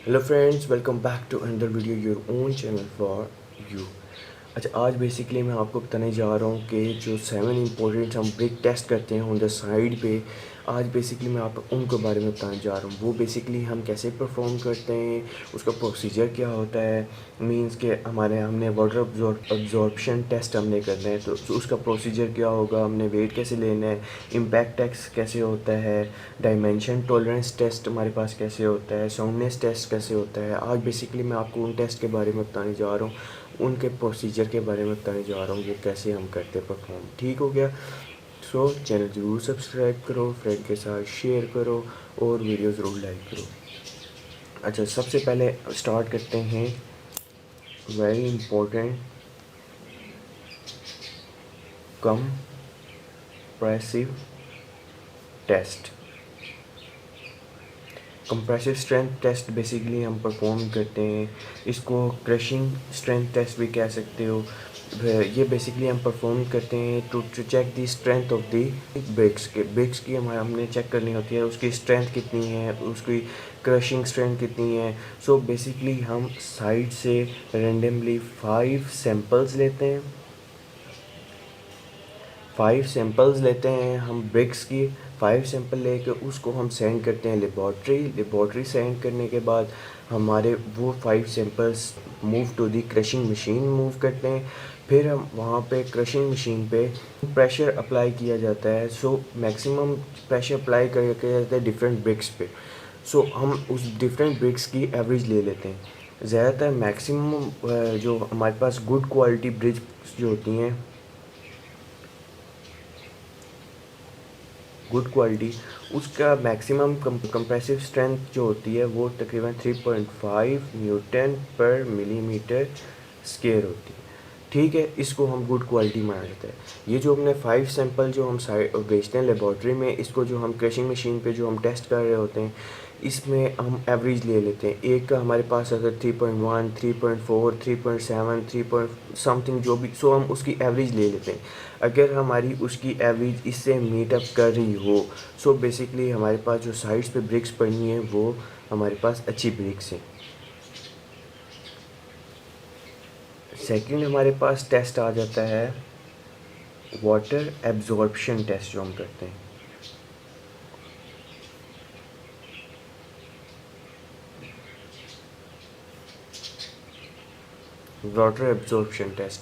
Hello friends, welcome back to another video your own channel for you. अच्छा, आज basically मैं आपको बताने जा रहा हूँ कि जो 7 इम्पोर्टेंट हम ब्रेक टेस्ट करते हैं ऑन द साइड पे, आज बेसिकली मैं आप उनके बारे में बताने जा रहा हूँ। वो बेसिकली हम कैसे परफॉर्म करते हैं, उसका प्रोसीजर क्या होता है। मींस के हमने वाटर अब्जॉर्प्शन टेस्ट हमने करना है, तो उसका प्रोसीजर क्या होगा, हमने वेट कैसे लेना है, इम्पैक्ट टेस्ट कैसे होता है, डायमेंशन टॉलरेंस टेस्ट हमारे पास कैसे होता है, साउंडनेस टेस्ट कैसे होता है। आज बेसिकली मैं आपको उन टेस्ट के बारे में बताने जा रहा हूँ, उनके प्रोसीजर के बारे में बताने जा रहा हूँ, वो कैसे हम करते परफॉर्म। ठीक हो गया। सो चैनल ज़रूर सब्सक्राइब करो, फ्रेंड के साथ शेयर करो और वीडियो ज़रूर लाइक करो। अच्छा, सबसे पहले स्टार्ट करते हैं very important compressive test. Compressive strength test basically हम परफॉर्म करते हैं, इसको क्रशिंग स्ट्रेंथ टेस्ट भी कह सकते हो। ये बेसिकली हम परफॉर्म करते हैं to check the strength of the bricks की हमने चेक करनी होती है, उसकी स्ट्रेंथ कितनी है, उसकी क्रशिंग स्ट्रेंथ कितनी है। सो बेसिकली हम साइड से रेंडमली 5 सैंपल्स लेते हैं हम ब्रिक्स की। 5 सैंपल लेके उसको हम सेंड करते हैं लेबॉर्ट्री सेंड करने के बाद हमारे वो 5 samples move to the crushing machine move करते हैं। फिर हम वहाँ पे क्रशिंग मशीन पे प्रेशर अप्लाई किया जाता है। सो मैक्सिमम प्रेशर अप्लाई किया जाता है डिफरेंट ब्रिक्स पे। सो हम उस डिफरेंट ब्रिक्स की एवरेज ले लेते हैं। ज़्यादातर मैक्सिमम जो हमारे पास गुड क्वालिटी ब्रिक्स जो होती हैं, गुड क्वालिटी, उसका मैक्सिमम कंप्रेसिव स्ट्रेंथ जो होती है वो तकरीबन 3.5 न्यूटन पर मिलीमीटर स्क्वायर होती है। ठीक है, इसको हम गुड क्वालिटी माना जाता है। ये जो हमने 5 सैंपल जो हम साइड भेजते हैं लेबॉर्ट्री में, इसको जो हम क्रशिंग मशीन पे जो हम टेस्ट कर रहे होते हैं, इसमें हम एवरेज ले लेते हैं। एक का हमारे पास अगर 3.1, 3.4, 3.7, 3 पॉइंट समथिंग जो भी, सो हम उसकी एवरेज ले लेते हैं। अगर हमारी उसकी एवरेज इससे मीट अप कर रही हो, सो बेसिकली हमारे पास जो साइड्स पे ब्रिक्स पड़ी हैं वो हमारे पास अच्छी ब्रिक्स हैं। सेकंड हमारे पास टेस्ट आ जाता है वाटर एब्जॉर्प्शन टेस्ट जो हम करते हैं। वाटर एब्जॉर्प्शन टेस्ट,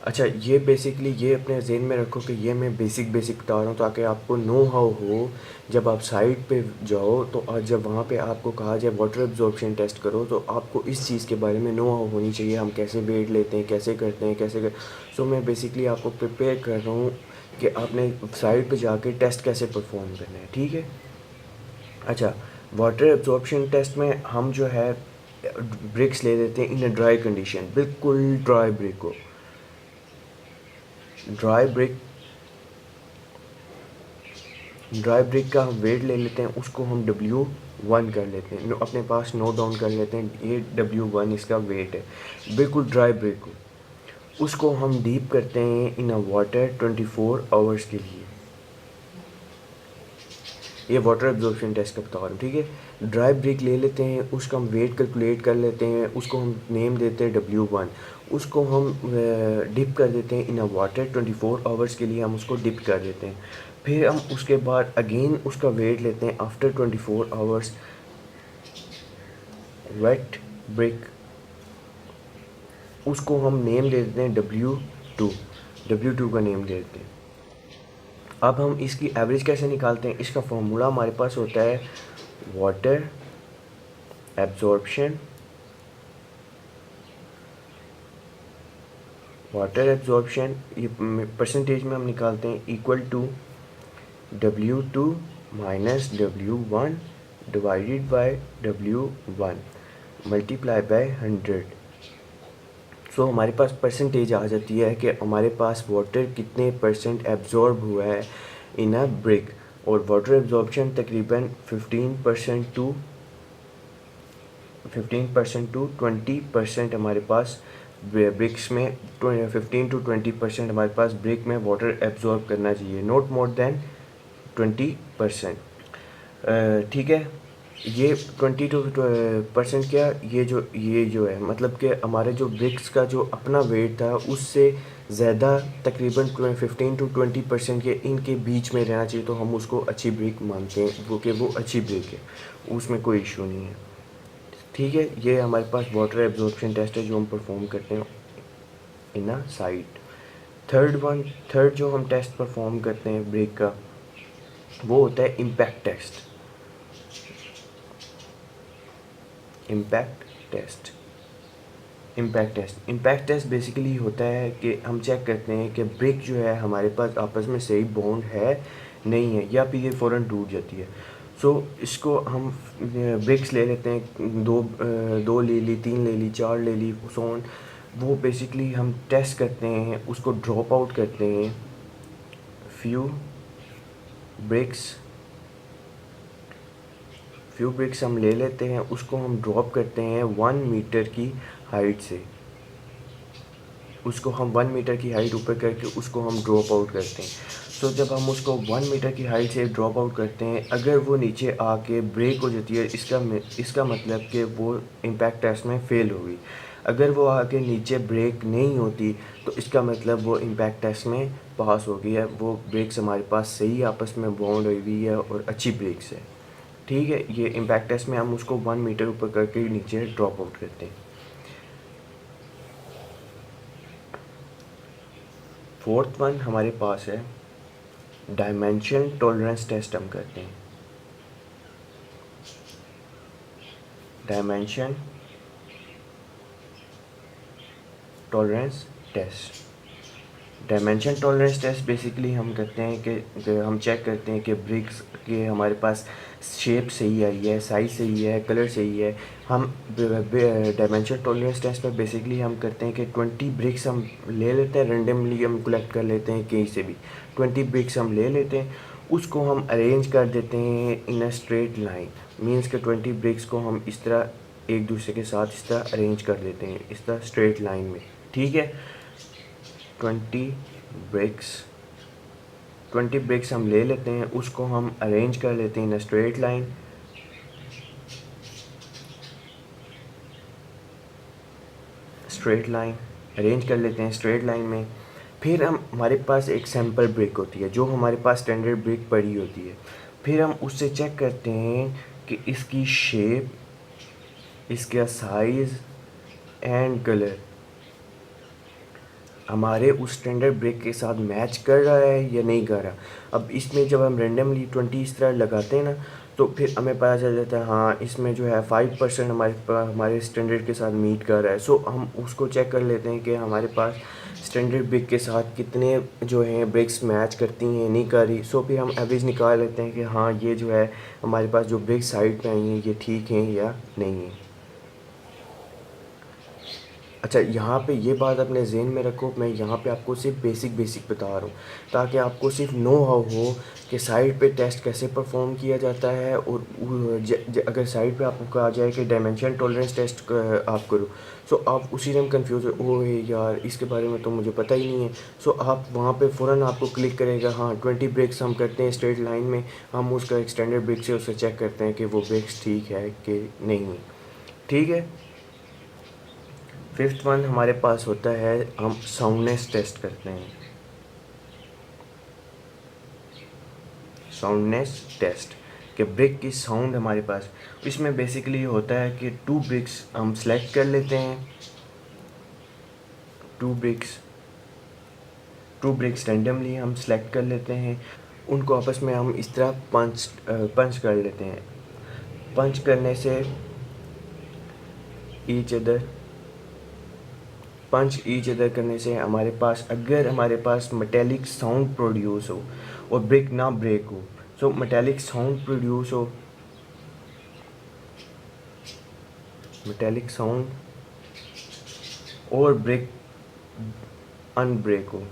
अच्छा, ये बेसिकली ये अपने जहन में रखो कि ये मैं बेसिक बता रहा हूँ ताकि आपको नो हाउ हो। जब आप साइट पे जाओ तो आज जब वहाँ पे आपको कहा जाए वाटर एब्जॉर्प्शन टेस्ट करो, तो आपको इस चीज़ के बारे में नो हाउ होनी चाहिए, हम कैसे वेट लेते हैं, कैसे करते हैं, कैसे कर। सो मैं बेसिकली आपको प्रिपेयर कर रहा हूँ कि आपने साइट पे जाके टेस्ट कैसे परफॉर्म करना है। ठीक है। अच्छा, वाटर एब्जॉर्प्शन टेस्ट में हम जो है ब्रिक्स ले लेते हैं इन अ ड्राई कंडीशन, बिल्कुल ड्राई ब्रिक हो। ड्राई ब्रिक ड्राई ब्रिक का हम वेट ले लेते हैं, उसको हम W1 कर लेते हैं, अपने पास नोट डाउन कर लेते हैं, ये W1 इसका वेट है। बिल्कुल ड्राई ब्रिक को उसको हम डीप करते हैं इन अ वाटर 24 आवर्स के लिए। ये वाटर एब्जॉर्प्शन टेस्ट का बता रहा हूँ। ठीक है, ड्राई ब्रिक ले लेते हैं, उसका हम वेट कैलकुलेट कर लेते हैं, उसको हम नेम देते हैं W1। उसको हम डिप कर देते हैं इन अ वाटर 24 आवर्स के लिए, हम उसको डिप कर देते हैं। फिर हम उसके बाद अगेन उसका वेट लेते हैं आफ्टर 24 आवर्स। वेट ब्रिक, उसको हम नेम दे देते हैं W2 का नेम दे देते हैं। अब हम इसकी एवरेज कैसे निकालते हैं, इसका फॉर्मूला हमारे पास होता है वाटर एब्जॉर्प्शन ये परसेंटेज में हम निकालते हैं, equal to W2 minus W1 divided by W1 multiply by 100। So हमारे पास परसेंटेज आ जाती है कि हमारे पास वाटर कितने परसेंट एब्जॉर्ब हुआ है इन अ ब्रिक। और वाटर एब्जॉर्प्शन तकरीबन 15% टू 20% हमारे पास ब्रिक्स में, 15 to 20% हमारे पास ब्रिक में वाटर एब्जॉर्ब करना चाहिए, नॉट मोर देन 20%। ठीक है। ये 22% क्या, ये जो है मतलब कि हमारे जो ब्रिक्स का जो अपना वेट था उससे ज़्यादा तकरीबन 15 to 20% के इनके बीच में रहना चाहिए, तो हम उसको अच्छी ब्रिक मानते हैं, वो कि वो अच्छी ब्रिक है, उसमें कोई इशू नहीं है। ठीक है, ये हमारे पास वाटर एब्जॉर्प्शन टेस्ट है जो हम परफॉर्म करते हैं इन अ साइट। थर्ड जो हम टेस्ट परफॉर्म करते हैं ब्रेक का, वो होता है impact test. Impact test impact test basically होता है कि हम चेक करते हैं कि ब्रिक जो है हमारे पास आपस में सही बॉन्ड है नहीं है, या फिर ये फ़ौरन टूट जाती है। सो इसको हम ब्रिक्स ले लेते हैं, दो ले ली, तीन ले ली, चार ले ली, सो ऑन। वो बेसिकली हम टेस्ट करते हैं, उसको ड्रॉप आउट करते हैं। फ्यू ब्रिक्स फ्यू ब्रिक्स हम ले लेते हैं, उसको हम ड्रॉप करते हैं 1 मीटर की हाइट से। उसको हम 1 मीटर की हाइट ऊपर करके उसको हम ड्रॉप आउट करते हैं। सो जब हम उसको 1 मीटर की हाइट से ड्रॉप आउट करते हैं, अगर वो नीचे आके ब्रेक हो जाती है, इसका मतलब कि वो इम्पैक्ट टेस्ट में फ़ेल होगी। अगर वो आके नीचे ब्रेक नहीं होती तो इसका मतलब वो इम्पैक्ट टेस्ट में पास हो गई है, वो ब्रेक्स हमारे पास सही आपस में बॉन्ड हुई हुई है और अच्छी ब्रेक्स है। ठीक है, ये इम्पैक्ट टेस्ट में हम उसको 1 मीटर ऊपर करके नीचे ड्रॉप आउट करते हैं। फोर्थ वन हमारे पास है डायमेंशन टॉलरेंस टेस्ट हम करते हैं। Dimension tolerance test dimension tolerance test basically हम करते हैं कि हम चेक करते हैं कि ब्रिक्स के हमारे पास शेप सही आई है, साइज़ सही है, कलर सही है। हम डायमेंशन टॉलरेंस टेस्ट में बेसिकली हम करते हैं कि 20 ब्रिक्स हम ले लेते हैं, रेंडमली हम कलेक्ट कर लेते हैं कहीं से भी। 20 ब्रिक्स हम ले लेते हैं, उसको हम अरेंज कर देते हैं इन अ स्ट्रेट लाइन। मीन्स के 20 ब्रिक्स को हम इस तरह एक दूसरे के साथ इस तरह अरेंज कर देते हैं, इस तरह स्ट्रेट लाइन में। ठीक है, 20 ब्रिक्स 20 ब्रिक्स हम ले लेते हैं, उसको हम अरेंज कर लेते हैं इन स्ट्रेट लाइन। अरेंज कर लेते हैं स्ट्रेट लाइन में। फिर हमारे पास एक सैम्पल ब्रिक होती है जो हमारे पास स्टैंडर्ड ब्रिक पड़ी होती है। फिर हम उससे चेक करते हैं कि इसकी शेप, इसका साइज़ एंड कलर हमारे उस स्टैंडर्ड ब्रेक के साथ मैच कर रहा है या नहीं कर रहा। अब इसमें जब हम रेंडमली 20 इस तरह लगाते हैं ना, तो फिर हमें पता चल जाता है हाँ इसमें जो है 5% हमारे स्टैंडर्ड के साथ मीट कर रहा है। सो हम उसको चेक कर लेते हैं कि हमारे पास स्टैंडर्ड ब्रेक के साथ कितने जो हैं ब्रेक्स मैच करती हैं नहीं कर रही। सो फिर हम एवरेज निकाल लेते हैं कि हाँ ये जो है हमारे पास जो ब्रेक साइड पे आई हैं ये ठीक हैं या नहीं है। अच्छा, यहाँ पे ये बात अपने ज़हन में रखो, मैं यहाँ पे आपको सिर्फ बेसिक बता रहा हूँ ताकि आपको सिर्फ नो हाउ हो कि साइट पे टेस्ट कैसे परफॉर्म किया जाता है। और अगर साइट पे आपको कहा जाए कि डायमेंशन टॉलरेंस टेस्ट आप करो, सो आप उसी टाइम कंफ्यूज हो, ओए यार इसके बारे में तो मुझे पता ही नहीं है। सो आप वहाँ पे फ़ौरन आपको क्लिक करेगा हाँ 20 ब्रेक्स हम करते हैं स्ट्रेट लाइन में, हम उसका एक स्टैंडर्ड ब्रेक से उसे चेक करते हैं कि वो ब्रेक्स ठीक है कि नहीं। ठीक है, फिफ्थ वन हमारे पास होता है, हम साउंडनेस टेस्ट करते हैं। साउंडनेस टेस्ट कि ब्रिक की साउंड हमारे पास, इसमें बेसिकली होता है कि टू ब्रिक्स हम सेलेक्ट कर लेते हैं। टू ब्रिक्स रैंडमली हम सेलेक्ट कर लेते हैं, उनको आपस में हम इस तरह पंच कर लेते हैं। पंच करने से पंच ईच अदर करने से हमारे पास, अगर हमारे पास मेटेलिक साउंड प्रोड्यूस हो और ब्रेक ना ब्रेक हो, सो मेटेलिक साउंड प्रोड्यूस हो, मेटेलिक साउंड और ब्रेक अनब्रेक हो,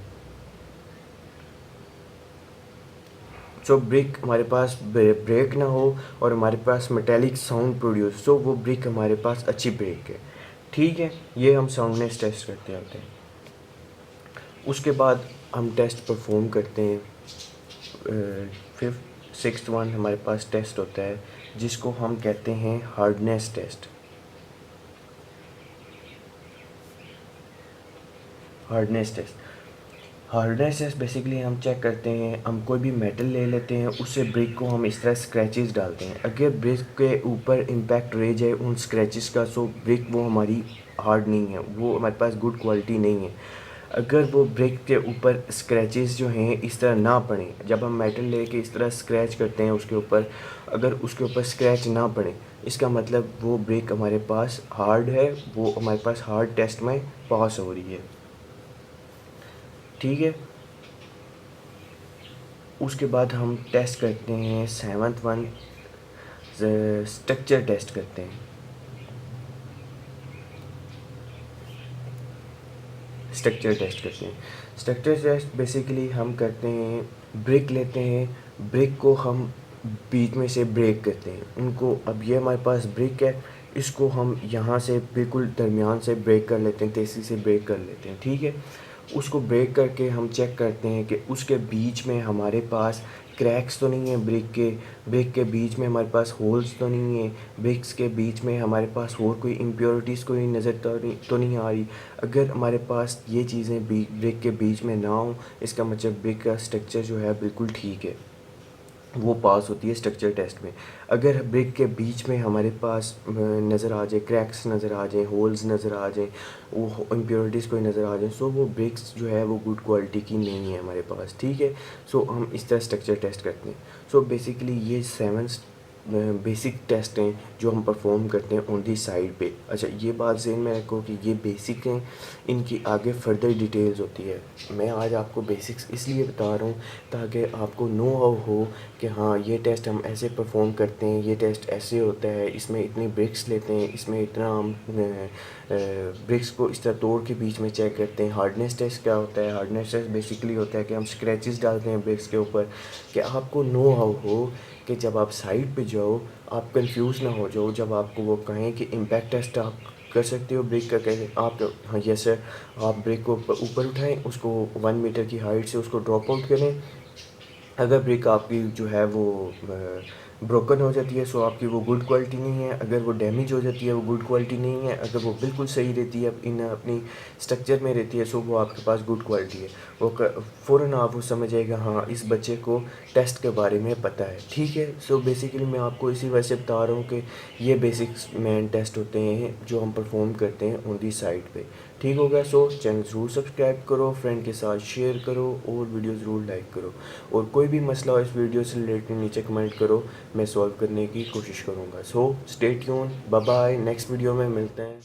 सो ब्रेक हमारे पास ब्रेक ना हो और हमारे पास मेटेलिक साउंड प्रोड्यूस, सो वो ब्रेक हमारे पास अच्छी ब्रेक है। ठीक है, ये हम साउंडनेस टेस्ट करते होते हैं। उसके बाद हम टेस्ट परफॉर्म करते हैं। फिफ्थ सिक्स्थ वन हमारे पास टेस्ट होता है जिसको हम कहते हैं hardness test. Hardness test basically हम चेक करते हैं, हम कोई भी मेटल ले लेते हैं, उससे ब्रिक को हम इस तरह स्क्रैचेस डालते हैं। अगर ब्रिक के ऊपर इम्पैक्ट रह जाए उन स्क्रैचेस का, सो ब्रिक वो हमारी हार्ड नहीं है, वो हमारे पास गुड क्वालिटी नहीं है। अगर वो ब्रिक के ऊपर स्क्रैचेस जो हैं इस तरह ना पड़े, जब हम मेटल लेके इस तरह स्क्रैच करते हैं उसके ऊपर, अगर उसके ऊपर स्क्रैच ना पड़े, इसका मतलब वो ब्रिक हमारे पास हार्ड है, वो हमारे पास हार्ड टेस्ट में पास हो रही है। ठीक है, उसके बाद हम टेस्ट करते हैं सेवन्थ वन, स्ट्रक्चर टेस्ट करते हैं। स्ट्रक्चर टेस्ट बेसिकली हम करते हैं, ब्रिक लेते हैं, ब्रिक को हम बीच में से ब्रेक करते हैं उनको। अब ये हमारे पास ब्रिक है, इसको हम यहाँ से बिल्कुल दरमियान से ब्रेक कर लेते हैं, तेज़ी से ब्रेक कर लेते हैं। ठीक है, उसको ब्रेक करके हम चेक करते हैं कि उसके बीच में हमारे पास क्रैक्स तो नहीं है, ब्रिक के बीच में हमारे पास होल्स तो नहीं है, ब्रिक्स के बीच में हमारे पास और कोई इम्प्योरिटीज़ कोई नज़र तो नहीं आ रही। अगर हमारे पास ये चीज़ें ब्रिक के बीच में ना हो, इसका मतलब ब्रिक का स्ट्रक्चर जो है बिल्कुल ठीक है, वो पास होती है स्ट्रक्चर टेस्ट में। अगर ब्रिक के बीच में हमारे पास नज़र आ जाए, क्रैक्स नज़र आ जाए, होल्स नज़र आ जाए, वो इम्प्योरिटीज़ कोई नज़र आ जाए, सो वो ब्रिक्स जो है वो गुड क्वालिटी की नहीं है हमारे पास। ठीक है, सो हम इस तरह स्ट्रक्चर टेस्ट करते हैं। सो बेसिकली ये 7 बेसिक टेस्ट हैं जो हम परफॉर्म करते हैं ऑन दी साइड पे। अच्छा, ये बात ज़हन में रखो कि ये बेसिक हैं, इनकी आगे फर्दर डिटेल्स होती है। मैं आज आपको बेसिक्स इसलिए बता रहा हूँ ताकि आपको नो हाउ हो कि हाँ ये टेस्ट हम ऐसे परफॉर्म करते हैं, ये टेस्ट ऐसे होता है, इसमें इतनी ब्रिक्स लेते हैं, इसमें इतना हम ब्रिक्स को इस तरह तोड़ के बीच में चेक करते हैं। हार्डनेस टेस्ट क्या होता है? हार्डनेस टेस्ट बेसिकली होता है कि हम स्क्रैचेस डालते हैं ब्रिक्स के ऊपर, कि आपको नो हाउ हो कि जब आप साइड पे जाओ आप कंफ्यूज ना हो जाओ, जब आपको वो कहें कि इम्पैक्ट टेस्ट आप कर सकते हो ब्रेक का, कैसे आप, हाँ यस सर, आप ब्रेक को ऊपर उठाएं, उसको 1 मीटर की हाइट से उसको ड्रॉप आउट करें। अगर ब्रेक आपकी जो है वो ब्रोकन हो जाती है, सो आपकी वो गुड क्वालिटी नहीं है। अगर वो डैमेज हो जाती है वो गुड क्वालिटी नहीं है। अगर वो बिल्कुल सही रहती है, इन अपनी स्ट्रक्चर में रहती है, सो वो आपके पास गुड क्वालिटी है। वो फ़ौरन आप वो समझ आएगा हाँ इस बच्चे को टेस्ट के बारे में पता है। ठीक है, सो बेसिकली मैं आपको इसी वजह से बता रहा हूँ कि ये बेसिक्स मेन टेस्ट होते हैं जो हम परफॉर्म करते हैं ऑन दी साइड पे। ठीक हो गया, सो चैनल ज़रूर सब्सक्राइब करो, फ्रेंड के साथ शेयर करो और वीडियो ज़रूर लाइक करो। और कोई भी मसला हो इस वीडियो से रिलेटेड नीचे कमेंट करो, मैं सॉल्व करने की कोशिश करूँगा। So stay tuned, bye bye, next video में मिलते हैं।